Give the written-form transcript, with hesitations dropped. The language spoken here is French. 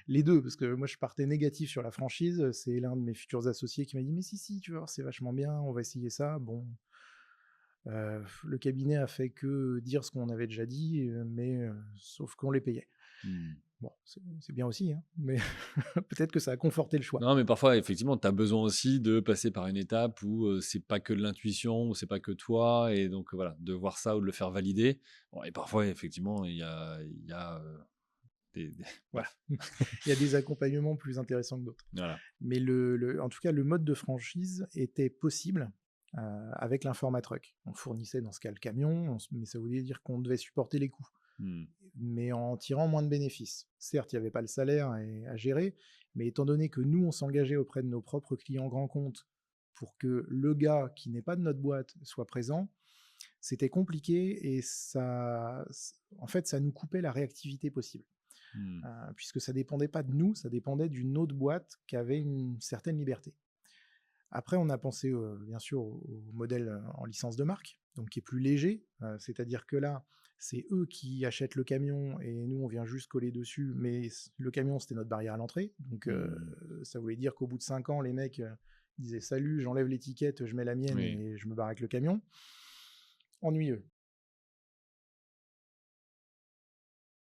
les deux, parce que moi je partais négatif sur la franchise. C'est l'un de mes futurs associés qui m'a dit mais si, tu vas voir, c'est vachement bien, on va essayer ça. Bon, le cabinet a fait que dire ce qu'on avait déjà dit, mais sauf qu'on les payait. Mmh. Bon, c'est bien aussi, hein, mais peut-être que ça a conforté le choix. Non, mais parfois, effectivement, tu as besoin aussi de passer par une étape où, c'est pas que de l'intuition, où c'est pas que toi et donc voilà, de voir ça ou de le faire valider. Bon et parfois, effectivement, il y a, des Voilà. bref, Il y a des accompagnements plus intéressants que d'autres. voilà. Mais en tout cas, le mode de franchise était possible avec l'informatruck. On fournissait dans ce cas le camion, mais ça voulait dire qu'on devait supporter les coûts, Mmh. mais en tirant moins de bénéfices. Certes, il n'y avait pas le salaire à gérer, mais étant donné que nous, on s'engageait auprès de nos propres clients grands comptes pour que le gars qui n'est pas de notre boîte soit présent, c'était compliqué et en fait, ça nous coupait la réactivité possible. Mmh. Puisque ça dépendait pas de nous, ça dépendait d'une autre boîte qui avait une certaine liberté. Après, on a pensé bien sûr au modèle en licence de marque, donc qui est plus léger, c'est-à-dire que là, c'est eux qui achètent le camion et nous, on vient juste coller dessus, mais le camion, c'était notre barrière à l'entrée, donc Mmh. ça voulait dire qu'au bout de 5 ans, les mecs disaient «Salut, j'enlève l'étiquette, je mets la mienne Oui. et je me barre avec le camion». Ennuyeux.